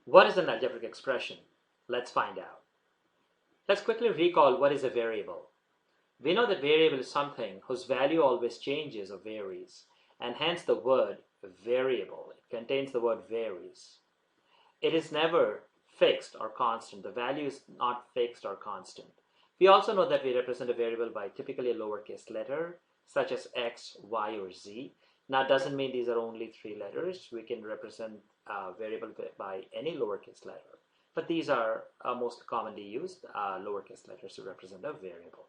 What is an algebraic expression? Let's find out. Let's quickly recall what is a variable. We know that variable is something whose value always changes or varies, and hence the word variable. It contains the word varies. It is never fixed or constant. The value is not fixed or constant. We also know that we represent a variable by typically a lowercase letter, such as x, y, or z. Now, it doesn't mean these are only 3 letters. We can represent a variable by any lowercase letter. But these are most commonly used lowercase letters to represent a variable.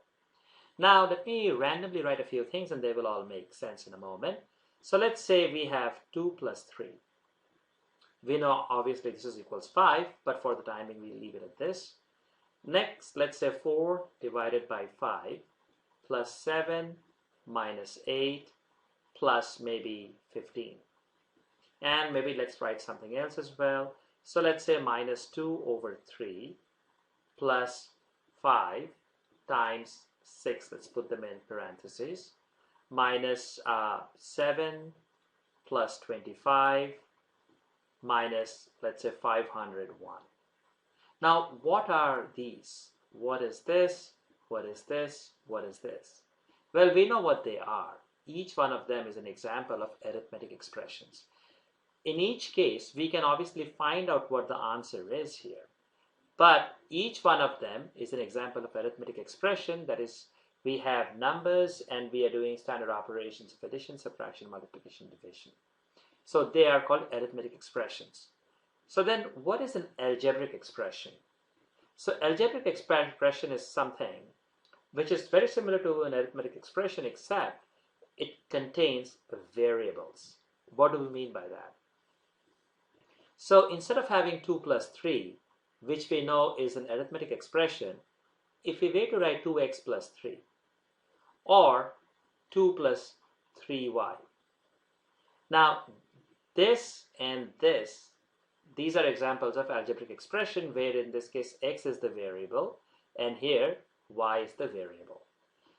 Now, let me randomly write a few things and they will all make sense in a moment. So let's say we have 2 plus 3. We know obviously this is equals 5, but for the timing we leave it at this. Next, let's say 4 divided by 5 plus 7 minus 8 plus maybe 15. And maybe let's write something else as well. So let's say minus 2 over 3 plus 5 times 6, let's put them in parentheses, minus 7 plus 25 minus, let's say, 501. Now, what are these? What is this? What is this? What is this? Well, we know what they are. Each one of them is an example of arithmetic expressions. In each case, we can obviously find out what the answer is here. But each one of them is an example of arithmetic expression. That is, we have numbers and we are doing standard operations of addition, subtraction, multiplication, division. So they are called arithmetic expressions. So then what is an algebraic expression? So algebraic expression is something which is very similar to an arithmetic expression, except it contains variables. What do we mean by that? So instead of having 2 plus 3, which we know is an arithmetic expression, if we were to write 2x plus 3 or 2 plus 3y. Now this and this, these are examples of algebraic expression where in this case x is the variable and here y is the variable.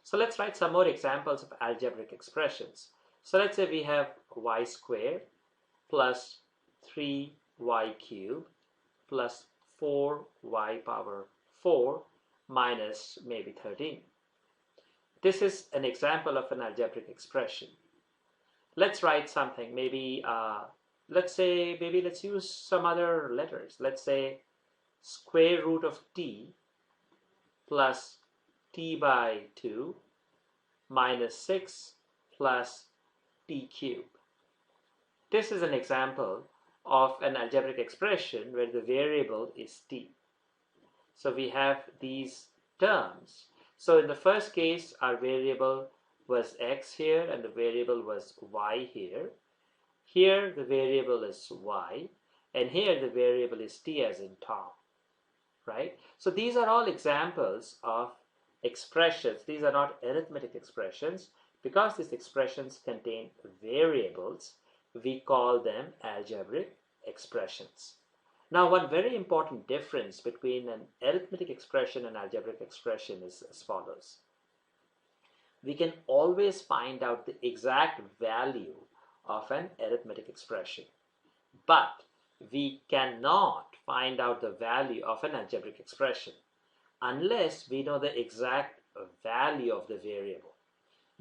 So let's write some more examples of algebraic expressions. So let's say we have y squared plus 3y cubed plus 4y power 4 minus maybe 13. This is an example of an algebraic expression. Let's write something, maybe let's use some other letters. Let's say square root of t plus t by 2 minus 6 plus t cubed. This is an example of an algebraic expression where the variable is t. So we have these terms. So in the first case, our variable was x here and the variable was y here. Here the variable is y and here the variable is t as in Tom, right? So these are all examples of expressions. These are not arithmetic expressions. Because these expressions contain variables, we call them algebraic expressions. Now, one very important difference between an arithmetic expression and algebraic expression is as follows. We can always find out the exact value of an arithmetic expression, but we cannot find out the value of an algebraic expression unless we know the exact value of the variable.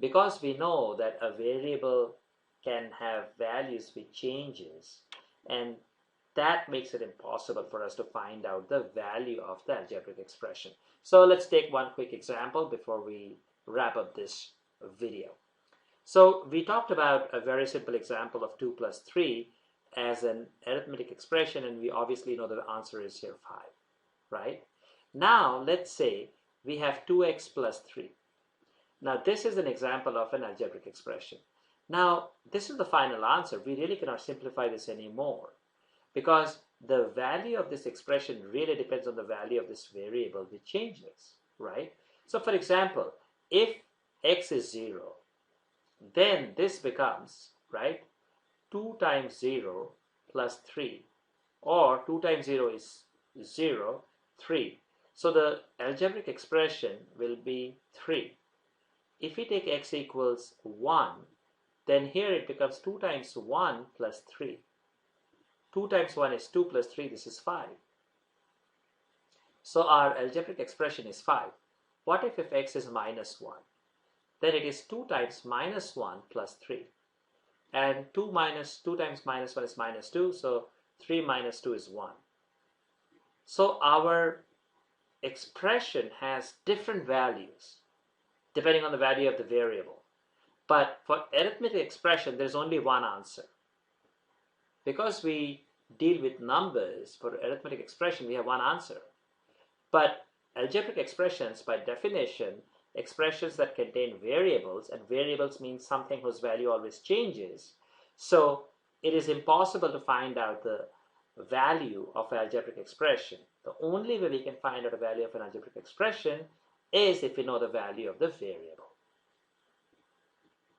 Because we know that a variable can have values with changes, and that makes it impossible for us to find out the value of the algebraic expression. So let's take one quick example before we wrap up this video. So we talked about a very simple example of 2 plus 3 as an arithmetic expression, and we obviously know the answer is here 5, right? Now let's say we have 2x plus 3. Now this is an example of an algebraic expression. Now this is the final answer. We really cannot simplify this anymore because the value of this expression really depends on the value of this variable which changes, right? So for example, if x is 0, then this becomes, right, 2 times 0 plus 3, or 2 times 0 is 0, 3. So the algebraic expression will be 3. If we take x equals 1, then here it becomes 2 times 1 plus 3. 2 times 1 is 2 plus 3, this is 5. So our algebraic expression is 5. What if x is minus 1? Then it is 2 times minus 1 plus 3. And 2 times minus 1 is minus 2, so 3 minus 2 is 1. So our expression has different values depending on the value of the variable. But for arithmetic expression, there's only one answer. Because we deal with numbers, for arithmetic expression, we have one answer. But algebraic expressions, by definition, expressions that contain variables, and variables means something whose value always changes. So it is impossible to find out the value of an algebraic expression. The only way we can find out the value of an algebraic expression is if we know the value of the variable.